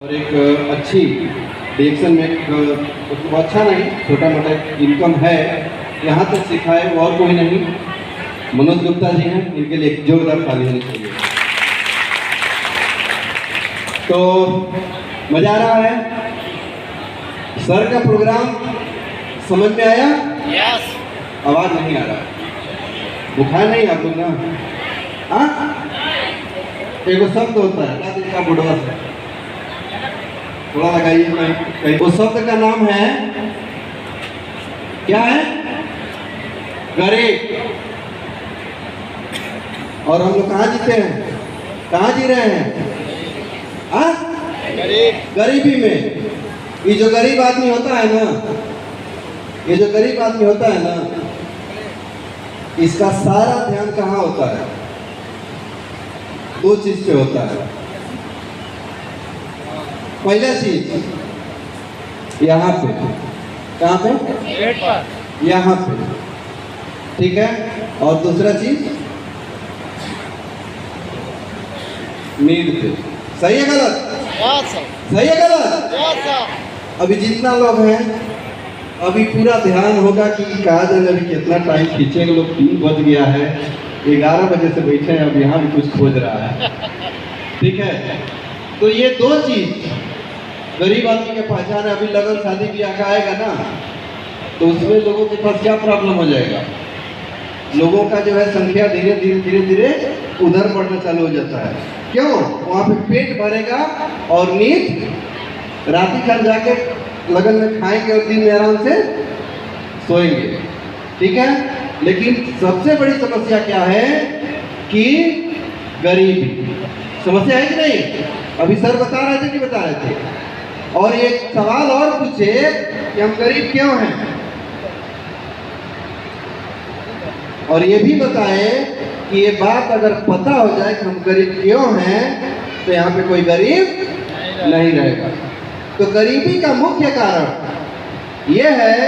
और एक अच्छी डिरेक्शन में एक अच्छा नहीं छोटा मोटा इनकम है, यहाँ तक सिखाए वो और कोई नहीं, मनोज गुप्ता जी हैं। इनके लिए एक जोरदार ताली होनी चाहिए। तो मजा आ रहा है? सर का प्रोग्राम समझ में आया? यस। आवाज नहीं आ रहा, बुखार नहीं आप लोग ना? हाँ, एक शब्द होता है इसका बुढ़वा से थोड़ा लगाइए कहीं। उस शब्द का नाम है क्या है? गरीब। और हम लोग कहाँ जीते हैं? कहाँ जी रहे हैं? हाँ, गरीबी में। ये जो गरीब आदमी होता है ना, ये जो गरीब आदमी होता है ना, इसका सारा ध्यान कहाँ होता है? दो चीज पे होता है। पहला चीज यहाँ पे, कहाँ पे? पेट पर, यहाँ पे, ठीक है। और दूसरा चीज नींद पे। सही है गलत? यस सही है गलत? यस। अभी जितना लोग हैं अभी पूरा ध्यान होगा कि कहा जाए अभी कितना टाइम खींचेंगे लोग। 3 बज गया है, 11 बजे से बैठे हैं, अब यहाँ भी कुछ खोज रहा है, ठीक है। तो ये दो चीज गरीब आदमी की पहचान है। अभी लगन शादी ब्याह का आएगा ना, तो उसमें लोगों के पास क्या प्रॉब्लम हो जाएगा? लोगों का जो है संख्या धीरे धीरे धीरे धीरे उधर बढ़ना चालू हो जाता है। क्यों? वहाँ पे पेट भरेगा और नींद राती खा जाके लगन में खाएंगे और दिन में आराम से सोएंगे, ठीक है। लेकिन सबसे बड़ी समस्या क्या है कि गरीबी समस्या है कि नहीं? अभी सर बता रहे थे कि बता रहे थे? और एक सवाल और पूछे कि हम गरीब क्यों हैं, और ये भी बताए कि ये बात अगर पता हो जाए कि हम गरीब क्यों हैं, तो यहाँ पे कोई गरीब नहीं रहेगा। तो गरीबी का मुख्य कारण ये है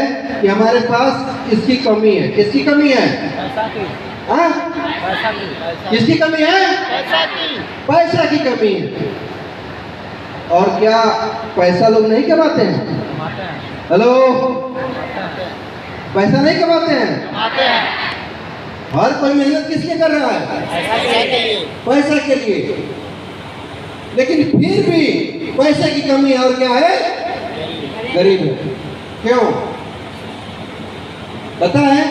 कि हमारे पास इसकी कमी है। किसकी कमी है? पैसा की। हाँ? पैसा की। किसकी कमी है? पैसा की। पैसा की कमी है। और क्या पैसा लोग नहीं कमाते हैं? कमाते हैं। हेलो, पैसा नहीं कमाते हैं? कमाते हैं। हर कोई मेहनत किस लिए कर रहा है? पैसा के लिए। पैसा के लिए। लेकिन फिर भी पैसे की कमी है। और क्या है? गरीब है। क्यों? पता है?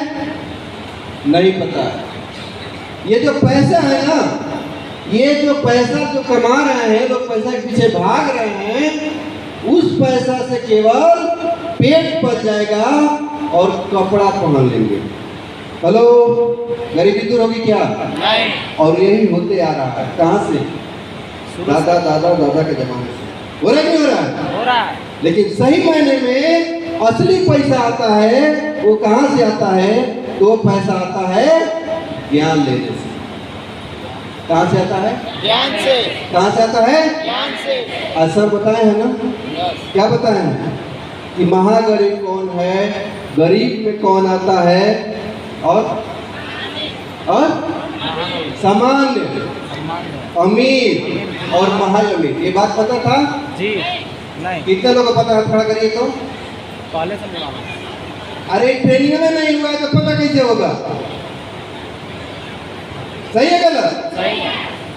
नहीं पता है। ये जो पैसा है ना, ये जो पैसा जो कमा रहे हैं लोग, पैसा के पीछे भाग रहे हैं, उस पैसा से केवल पेट भर जाएगा और कपड़ा पहन लेंगे। हेलो, गरीबी दूर होगी क्या? नहीं। और यही होते आ रहा है। कहाँ से? दादा दादा दादा के जमाने से। हो रहा है? नहीं हो रहा है? हो रहा है। लेकिन सही मायने में असली पैसा आता है, वो कहाँ से आता है? तो पैसा आता है ज्ञान लेने से। कहाँ से आता है? ज्ञान से। कहाँ से आता है? ज्ञान से। ऐसा बताए हैं ना? यस। क्या बताए हैं कि महागरीब कौन है, गरीब में कौन आता है, और सामान्य, अमीर और महाअमीर। ये बात पता था? जी नहीं। कितने लोगों को पता है? खड़ा करिए तो। पहले से मिला। अरे ट्रेनिंग में नहीं हुआ है तो पता कैसे होगा? सही है गलत? सही है।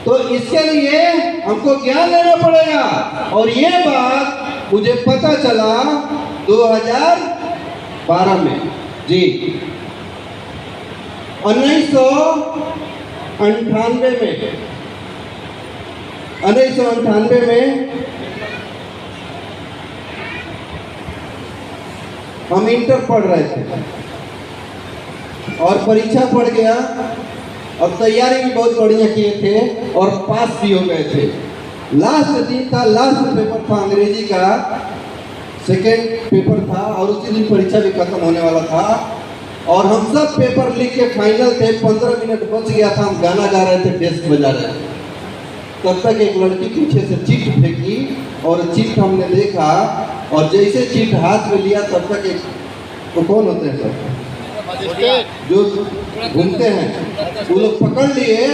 तो इसके लिए हमको ज्ञान लेना पड़ेगा। और ये बात मुझे पता चला 2012 में। जी, 1998 में हम इंटर पढ़ रहे थे और परीक्षा पढ़ गया और तैयारी भी बहुत बढ़िया किए थे और पास भी हो गए थे। लास्ट दिन था, लास्ट पेपर था अंग्रेजी का, सेकेंड पेपर था और उसी दिन परीक्षा भी खत्म होने वाला था। और हम सब पेपर लिख के फाइनल थे। 15 मिनट बच गया था, हम गाना गा रहे थे, डेस्क बजा रहे थे। तब तक एक लड़की पीछे से चिट फेंकी और चिट हमने देखा, और जैसे चिट हाथ में लिया तब तक एक, तो कौन होते हैं सर जो घूमते हैं, वो लोग पकड़ लिए।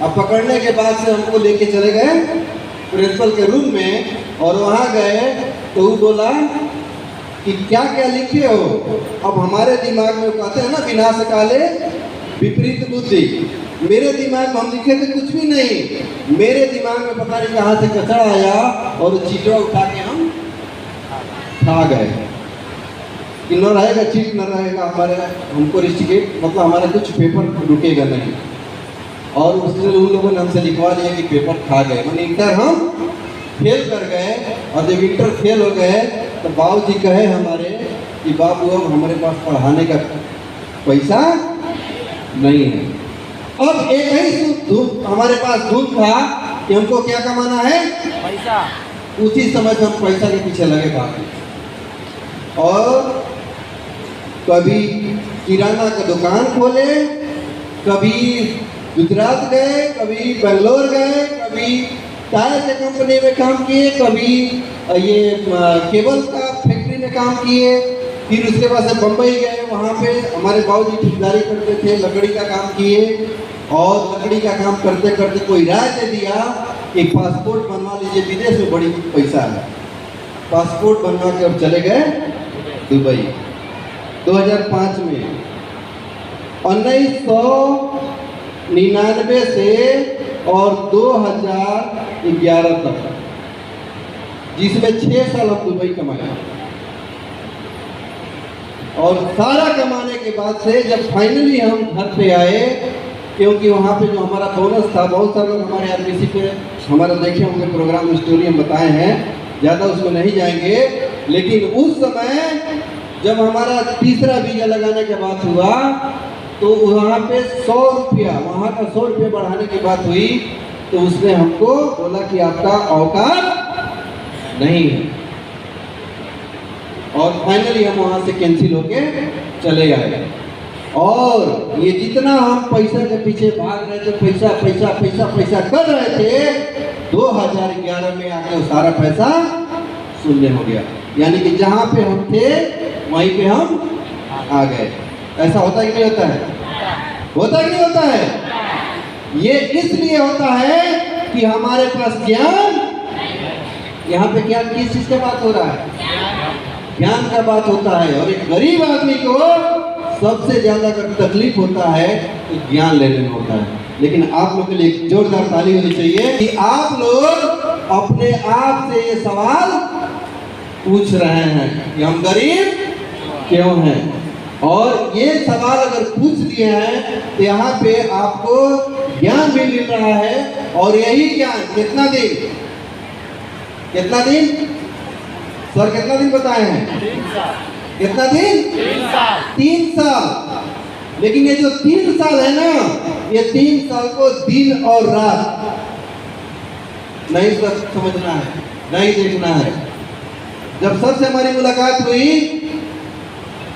अब पकड़ने के बाद से हमको लेके चले गए प्रिंसिपल के रूम में और वहाँ गए तो वो बोला कि क्या क्या लिखे हो। अब हमारे दिमाग में कहते हैं ना विनाश काले विपरीत बुद्धि, मेरे दिमाग में हम लिखे थे कुछ भी नहीं, मेरे दिमाग में पता नहीं कहाँ से कचरा आया और चीटवा उठा के हम खा गए कि न रहेगा चीट, न रहेगा हमारे हमको रिस्टिकेट, मतलब हमारा कुछ पेपर रुकेगा नहीं। और उसने उन लोगों ने हमसे लिखवा लिया कि पेपर खा गए, मैंने इंटर हम फेल कर गए। और जब इंटर फेल हो गए तो बाबू जी कहे हमारे कि बाबू अब हमारे पास पढ़ाने का पैसा नहीं है। अब एक ही धूम हमारे पास धूम था कि हमको क्या कमाना है, पैसा। उसी समय हम पैसा के पीछे लगे भागे। और कभी किराना का दुकान खोले, कभी गुजरात गए, कभी बेंगलोर गए, कभी टायर के कंपनी में काम किए, कभी ये केबल का फैक्ट्री में काम किए, फिर उसके बाद से बम्बई गए, वहाँ पे हमारे बाबूजी ठेकेदारी करते थे, लकड़ी का काम किए। और लकड़ी का काम करते करते कोई राय दे दिया कि पासपोर्ट बनवा लीजिए, विदेश में बड़ी पैसा है। पासपोर्ट बनवा के अब चले गए दुबई 2005 में। 1999 से और 2011 तक, जिसमें 6 साल हम दुबई कमाया। और सारा कमाने के बाद से जब फाइनली हम घर पे आए, क्योंकि वहाँ पे जो हमारा बोनस था, बहुत सारे लोग हमारे आरबीसी पे हमारा देखे होंगे प्रोग्राम, स्टोरी हम बताए हैं, ज़्यादा उसमें नहीं जाएंगे। लेकिन उस समय जब हमारा तीसरा वीजा लगाने के बाद हुआ तो वहाँ पे 100 रुपया, वहाँ का 100 रुपया बढ़ाने की बात हुई तो उसने हमको बोला कि आपका औकात नहीं है। और फाइनली हम वहाँ से कैंसिल होके चले आए। और ये जितना हम पैसा के पीछे भाग रहे थे, पैसा पैसा पैसा पैसा कर रहे थे, 2011 में आके वो सारा पैसा शून्य हो गया। यानी कि जहाँ पे हम थे वहीं पे हम आ गए। ऐसा होता है कि नहीं होता है? होता है कि नहीं होता है? ये इसलिए होता है कि हमारे पास ज्ञान, यहाँ पे ज्ञान किस चीज का बात हो रहा है? ज्ञान का बात होता है। और एक गरीब आदमी को सबसे ज्यादा अगर तकलीफ होता है तो ज्ञान लेने में होता है। लेकिन आप लोग के लिए एक जोरदार ताली होनी चाहिए कि आप लोग अपने आप से ये सवाल पूछ रहे हैं कि हम गरीब क्यों हैं। और ये सवाल अगर पूछ लिए हैं तो यहाँ पे आपको ज्ञान भी मिल रहा है। और यही ज्ञान कितना दिन सर कितना दिन बताए हैं? 3 साल। कितना दिन? 3 साल। 3 साल। लेकिन ये जो 3 साल है ना, ये 3 साल को दिन और रात नहीं समझना है, नहीं देखना है। जब सर से हमारी मुलाकात हुई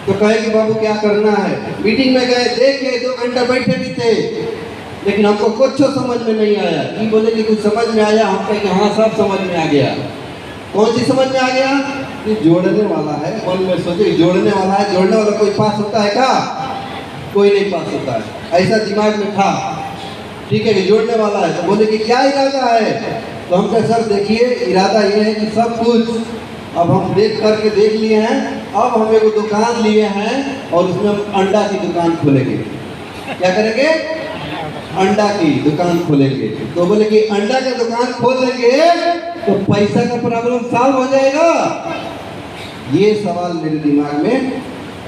तो कहे कि बाबू क्या करना है। मीटिंग में गए, देखे 2 घंटा बैठे भी थे, लेकिन हमको कुछ समझ में नहीं आया। कि बोले कि कुछ समझ में आया? हम कहे कि हाँ सब समझ में आ गया। कौन सी समझ में आ गया? कि जोड़ने वाला है। मन में सोचे जोड़ने वाला है, जोड़ने वाला कोई पास होता है क्या? कोई नहीं पास होता है। ऐसा दिमाग में था, ठीक है कि जोड़ने वाला है। तो बोले कि क्या इरादा है? तो हम कहे सर देखिए इरादा ये है कि सब कुछ अब हम देख करके देख लिए हैं, अब हम एक दुकान लिए हैं और उसमें हम अंडा की दुकान खोलेंगे। क्या करेंगे? अंडा की दुकान खोलेंगे। तो बोले कि अंडा की दुकान खोल लेंगे तो पैसा का प्रॉब्लम सॉल्व हो जाएगा। ये सवाल मेरे दिमाग में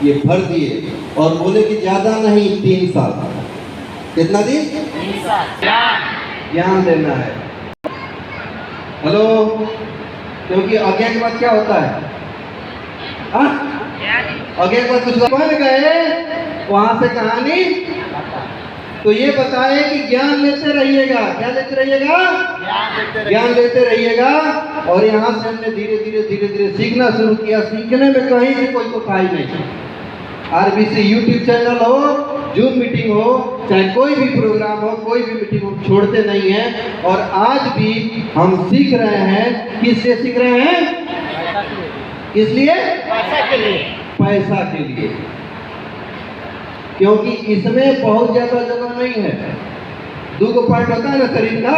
ये भर दिए और बोले कि ज्यादा नहीं 3 साल। कितना दिन? 3 साल। ज्ञान देना है। हेलो, क्योंकि आज्ञा के बाद क्या होता है? आज्ञा के बाद कुछ बन गए, वहां से कहानी। तो ये बताए कि ज्ञान लेते रहिएगा। क्या लेते रहिएगा? ज्ञान लेते रहिएगा। और यहाँ से हमने धीरे धीरे सीखना शुरू किया। सीखने में कहीं भी कोई कोताही नहीं। आरबीसी यूट्यूब चैनल हो, जूम मीटिंग हो, चाहे कोई भी प्रोग्राम हो, कोई भी मीटिंग हो, छोड़ते नहीं हैं। और आज भी हम सीख रहे हैं। किससे सीख रहे हैं? किस लिए? पैसा के लिए। पैसा के लिए। क्योंकि इसमें बहुत ज्यादा जगह नहीं है। 2 पार्ट होता है ना शरीर का,